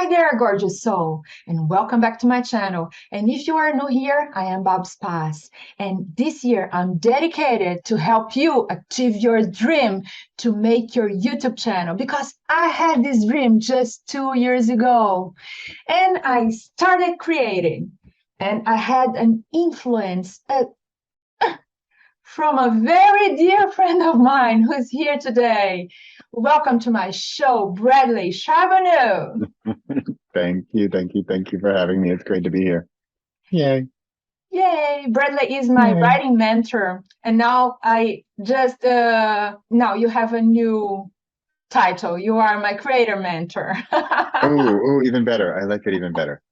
Hi there, gorgeous soul, and welcome back to my channel. And if you are new here, I am Bob Spas. And this year, I'm dedicated to help you achieve your dream to make your YouTube channel because I had this dream just 2 years ago. And I started creating, and I had an influence from a very dear friend of mine who's here today. Welcome to my show, Bradley Charbonneau. Thank you for having me. It's great to be here. Yay. Yay! Bradley is my Yay. writing mentor, and now now you have a new title. You are my creator mentor. Oh, even better. I like it even better.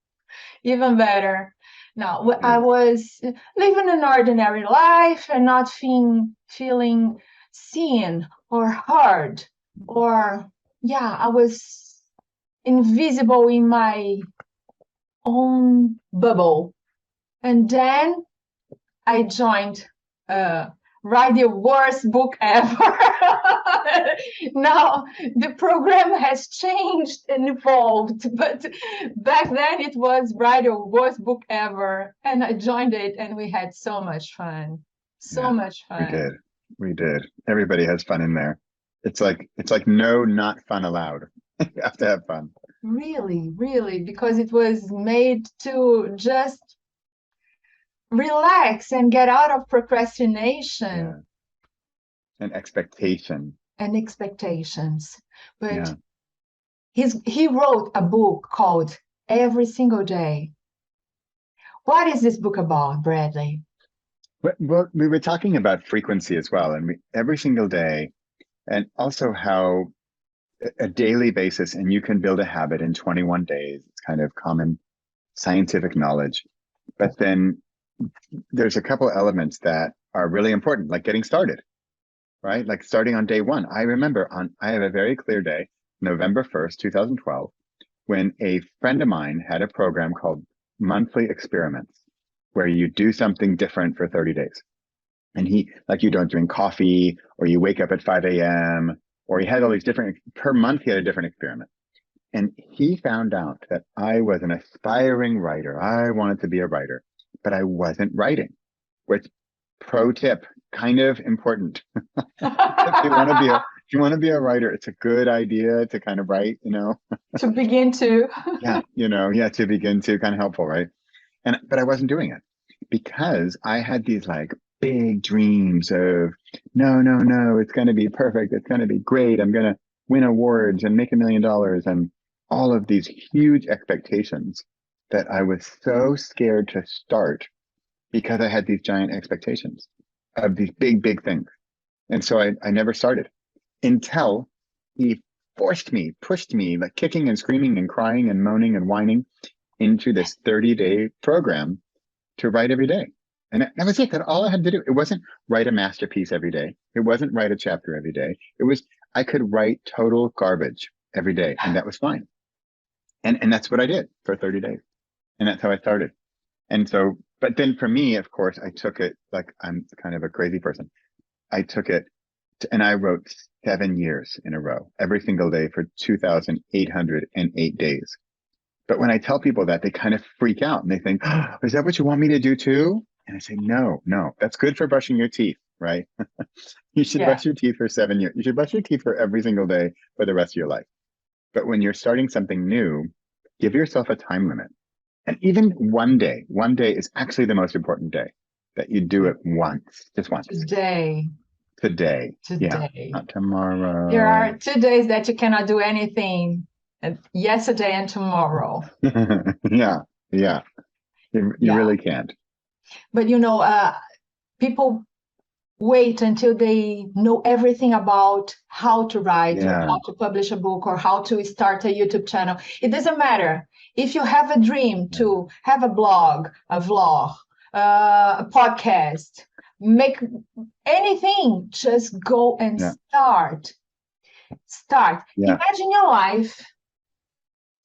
Even better. Now, I Yeah. was living an ordinary life and not feeling seen or heard, or yeah, I was invisible in my own bubble. And then I joined Write the Worst Book Ever. Now the program has changed and evolved, but back then it was Write the Worst Book Ever, and I joined it, and we had so much fun. So Yeah, much we fun. did. We did. Everybody has fun in there. It's like no, not fun allowed. You have to have fun. Really, really, because it was made to just relax and get out of procrastination. Yeah. And expectation. And expectations. But Yeah. he wrote a book called Every Single Day. What is this book about, Bradley? Well, we were talking about frequency as well, and every single day, and also how a daily basis, and you can build a habit in 21 days. It's kind of common scientific knowledge. But then there's a couple elements that are really important, like getting started, right? Like starting on day one. I remember I have a very clear day, November 1st, 2012, when a friend of mine had a program called Monthly Experiments, where you do something different for 30 days. And like you don't drink coffee, or you wake up at 5 a.m., or he had all these different, per month he had a different experiment. And he found out that I was an aspiring writer. I wanted to be a writer, but I wasn't writing, which, pro tip, kind of important. If you want to be a writer, it's a good idea to kind of write, To begin to. to begin to, kind of helpful, right? But I wasn't doing it because I had these like big dreams of no, it's going to be perfect. It's going to be great. I'm going to win awards and make $1 million and all of these huge expectations that I was so scared to start because I had these giant expectations of these big things. And so I never started until he pushed me, like kicking and screaming and crying and moaning and whining into this 30-day program to write every day. And that was it. That all I had to do. It wasn't write a masterpiece every day. It wasn't write a chapter every day. It was, I could write total garbage every day, and that was fine. And that's what I did for 30 days. And that's how I started. And so, but then for me, of course, I took it, like I'm kind of a crazy person. I took it and I wrote 7 years in a row, every single day for 2,808 days. But when I tell people that, they kind of freak out and they think, oh, is that what you want me to do too? And I say, no, that's good for brushing your teeth, right? You should brush your teeth for 7 years. You should brush your teeth for every single day for the rest of your life. But when you're starting something new, give yourself a time limit. And even one day is actually the most important day, that you do it once, just once. Today. Yeah, not tomorrow. There are 2 days that you cannot do anything. Yesterday and tomorrow. Yeah. You really can't. But people wait until they know everything about how to write or how to publish a book or how to start a YouTube channel. It doesn't matter. If you have a dream to have a blog, a vlog, a podcast, make anything, just go and start. Imagine your life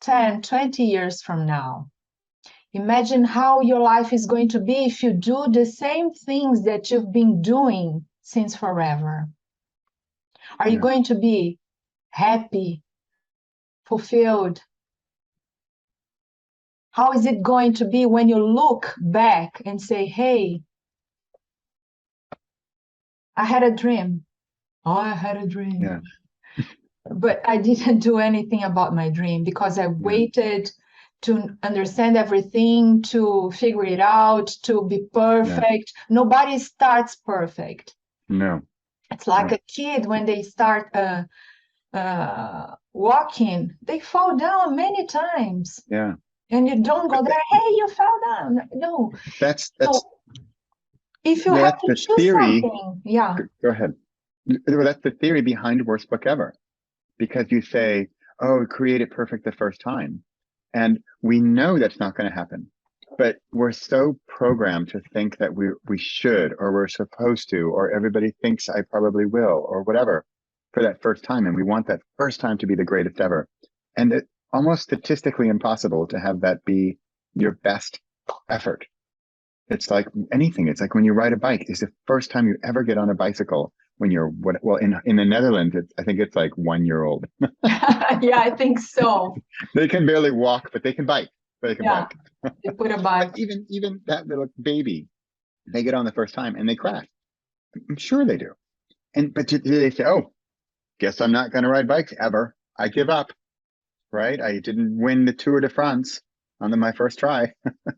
10, 20 years from now. Imagine how your life is going to be if you do the same things that you've been doing since forever. Are you going to be happy, fulfilled, How is it going to be when you look back and say, hey, I had a dream. Oh, I had a dream. Yeah. But I didn't do anything about my dream because I waited to understand everything, to figure it out, to be perfect. Nobody starts perfect. No. It's like a kid when they start walking, they fall down many times. Yeah. And you don't go there, hey, you fell down. No. That's So if you have to the choose theory. something, yeah. Go ahead. Well, that's the theory behind worst book ever. Because you say, oh, create it perfect the first time. And we know that's not going to happen. But we're so programmed to think that we should, or we're supposed to, or everybody thinks I probably will, or whatever, for that first time. And we want that first time to be the greatest ever. And it's almost statistically impossible to have that be your best effort. It's like anything. It's like when you ride a bike, it's the first time you ever get on a bicycle when you're, well, in the Netherlands, I think it's like 1 year old. Yeah, I think so. They can barely walk, but they can bike. They can bike. They put a bike. But even that little baby, they get on the first time and they crash. I'm sure they do. But they say, oh, guess I'm not going to ride bikes ever. I give up. Right? I didn't win the Tour de France on my first try,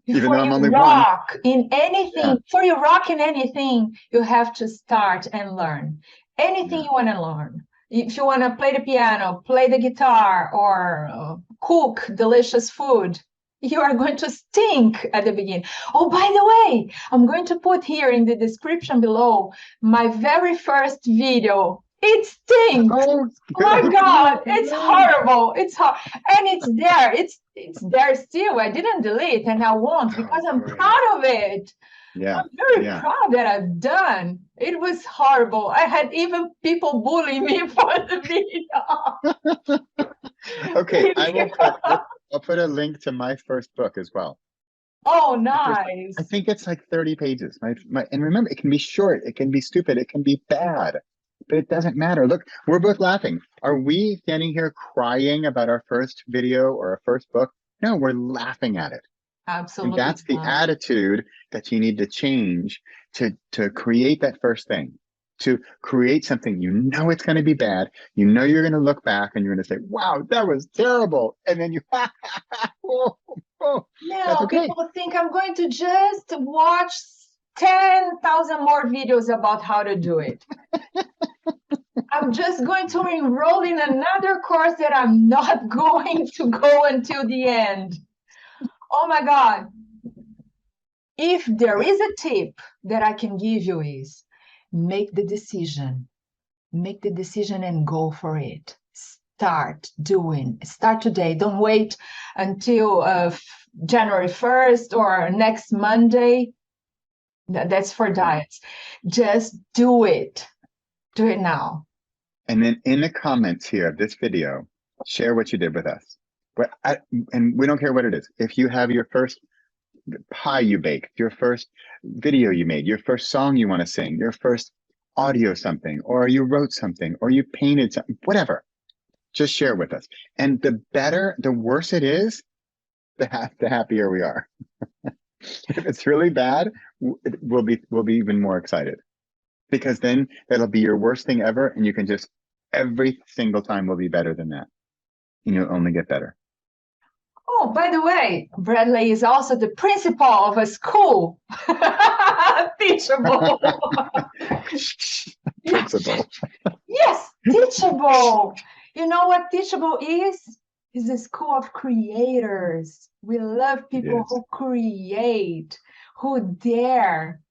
even though I'm only one. In anything, before you rock in anything, you have to start and learn. Anything you want to learn. If you want to play the piano, play the guitar, or cook delicious food, you are going to stink at the beginning. Oh, by the way, I'm going to put here in the description below my very first video. It stinks. Oh my God, it's horrible. It's hard, and it's there. It's there still. I didn't delete, and I won't because I'm proud of it. Yeah, I'm very proud that I've done. It was horrible. I had even people bullying me for the video. Okay, I'll put a link to my first book as well. Oh, nice. I think it's like 30 pages. And remember, it can be short, it can be stupid, it can be bad, but it doesn't matter. Look, we're both laughing. Are we standing here crying about our first video or our first book? No, we're laughing at it. Absolutely. And that's the attitude that you need to change to create that first thing, to create something you know it's going to be bad. You know you're going to look back and you're going to say, wow, that was terrible. And then you, no, okay. People think I'm going to just watch 10,000 more videos about how to do it. I'm just going to enroll in another course that I'm not going to go until the end. Oh my God. If there is a tip that I can give you is make the decision. Make the decision and go for it. Start doing. Start today. Don't wait until January 1st or next Monday. That's for diets. Just do it. Do it now. And then in the comments here of this video, share what you did with us. And we don't care what it is. If you have your first pie you baked, your first video you made, your first song you want to sing, your first audio something, or you wrote something, or you painted something, whatever, just share with us. And the worse it is, the happier we are. If it's really bad, we'll be even more excited, because then that'll be your worst thing ever, and you can just every single time will be better than that, and you'll only get better. Oh, by the way, Bradley is also the principal of a school. Teachable. Principal. Yes, Teachable. You know what Teachable is? It's a school of creators. We love people who create, who dare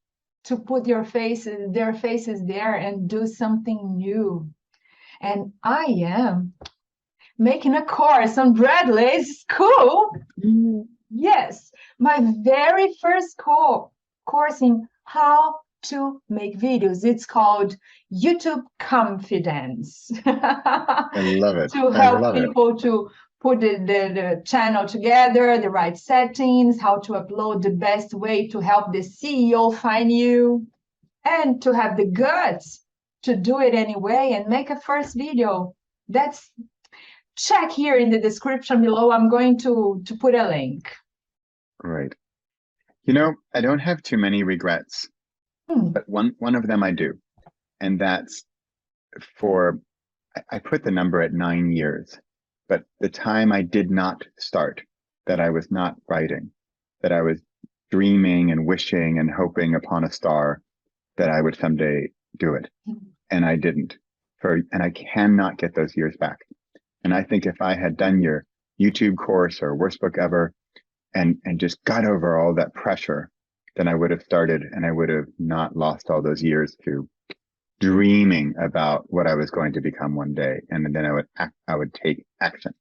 to put their faces there and do something new. And I am making a course on Bradley's school. Yes, my very first course in how to make videos. It's called YouTube Confidence. I love it. To help people to put the channel together, the right settings, how to upload the best way to help the CEO find you, and to have the guts to do it anyway and make a first video. Check here in the description below. I'm going to put a link. Right. You know, I don't have too many regrets, but one of them I do. And that's for, I put the number at 9 years, but the time I did not start, that I was not writing, that I was dreaming and wishing and hoping upon a star that I would someday do it. And I didn't. And I cannot get those years back. And I think if I had done your YouTube course or worst book ever and just got over all that pressure, then I would have started and I would have not lost all those years to dreaming about what I was going to become one day. And then I would take action.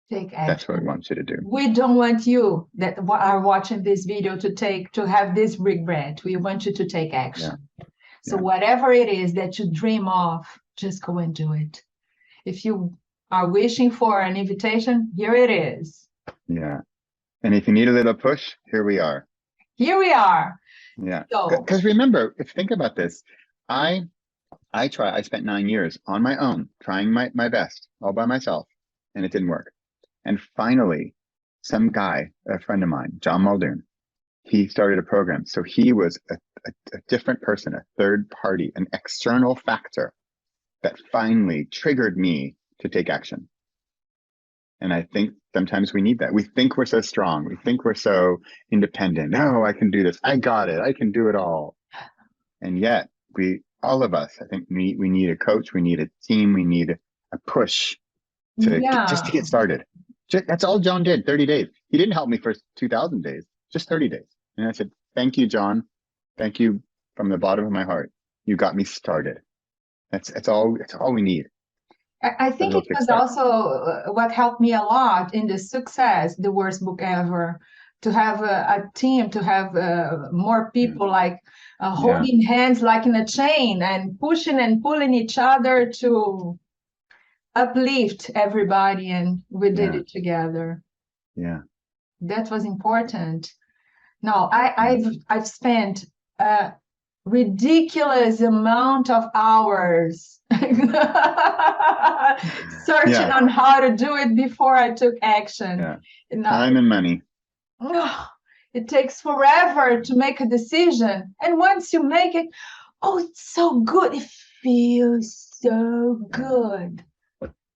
Take action. That's what we want you to do. We don't want you that are watching this video to have this regret. We want you to take action. Yeah. So whatever it is that you dream of, just go and do it. If you are wishing for an invitation, here it is. Yeah. And if you need a little push, here we are. Here we are. Yeah. Because remember, think about this. I spent 9 years on my own, trying my best all by myself, and it didn't work. And finally, some guy, a friend of mine, John Muldoon, he started a program. So he was a different person, a third party, an external factor that finally triggered me to take action. And I think sometimes we need that. We think we're so strong. We think we're so independent. No, I can do this. I got it. I can do it all. And yet all of us, I think we need a coach. We need a team. We need a push just to get started. That's all John did, 30 days. He didn't help me for 2,000 days, just 30 days. And I said, thank you, John. Thank you from the bottom of my heart. You got me started. That's all we need. I think it was also what helped me a lot in the success, the worst book ever, to have a team, to have more people holding hands like in a chain and pushing and pulling each other to uplift everybody, and we did it together. Yeah, that was important. Now I've spent a ridiculous amount of hours searching on how to do it before I took action. Time and money. It takes forever to make a decision, and once you make it, it's so good. It feels so good.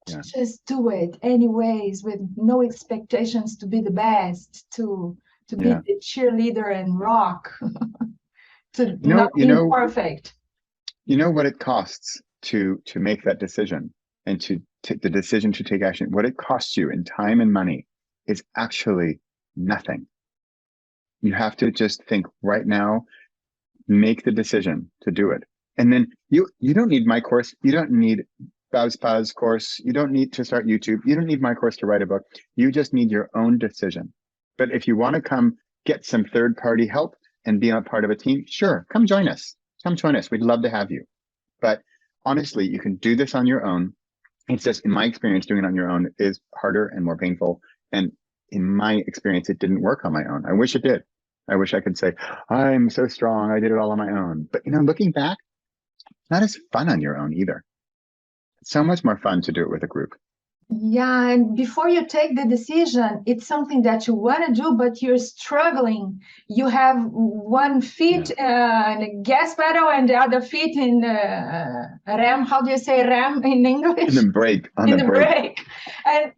Just do it anyways, with no expectations to be the best, to be the cheerleader and rock, to not be perfect. You know what it costs to make that decision and to take the decision to take action? What it costs you in time and money is actually nothing. You have to just think right now, make the decision to do it. And then you don't need my course. You don't need Paz course. You don't need to start YouTube. You don't need my course to write a book. You just need your own decision. But if you want to come get some third-party help and be a part of a team, sure, come join us. Come join us. We'd love to have you. But honestly, you can do this on your own. It's just, in my experience, doing it on your own is harder and more painful. And in my experience, it didn't work on my own. I wish it did. I wish I could say, I'm so strong, I did it all on my own. But looking back, it's not as fun on your own either. It's so much more fun to do it with a group. Yeah, and before you take the decision, it's something that you want to do, but you're struggling. You have one foot in the gas pedal and the other feet in the ram. How do you say ram in English? In the brake. On the brake. And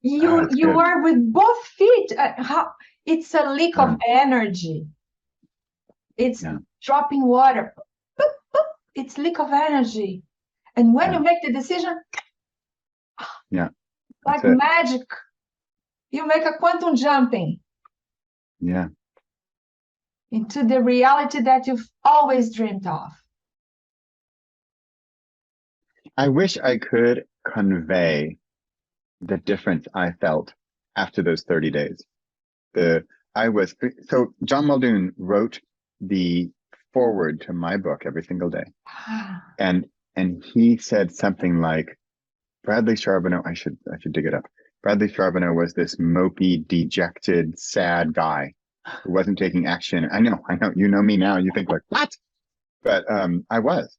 you are with both feet. It's a leak of energy. It's dropping water. Boop, boop. It's leak of energy. And when you make the decision, like magic, you make a quantum jumping into the reality that you've always dreamed of. I wish I could convey the difference I felt after those 30 days. So John Muldoon wrote the foreword to my book every single day. And he said something like, Bradley Charbonneau, I should dig it up. Bradley Charbonneau was this mopey, dejected, sad guy who wasn't taking action. I know, you know me now, you think like, what? But I was.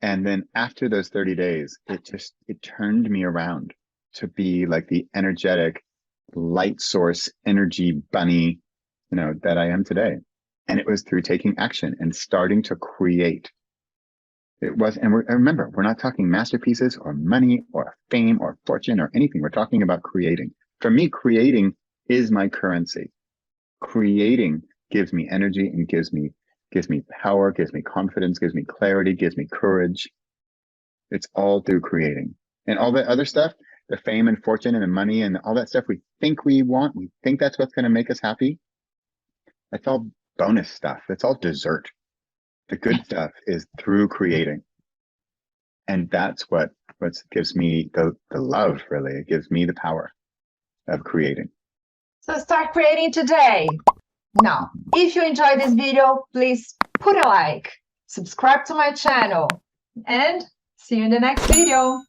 And then after those 30 days, it turned me around to be like the energetic, light source, energy bunny, that I am today. And it was through taking action and starting to create. It was, and remember, we're not talking masterpieces or money or fame or fortune or anything. We're talking about creating. For me, creating is my currency. Creating gives me energy and gives me power, gives me confidence, gives me clarity, gives me courage. It's all through creating. And all that other stuff, the fame and fortune and the money and all that stuff we think we want, we think that's what's going to make us happy. That's all bonus stuff. It's all dessert. The good stuff is through creating. And that's what gives me the love, really. It gives me the power of creating. So start creating today. Now, if you enjoyed this video, please put a like, subscribe to my channel, and see you in the next video.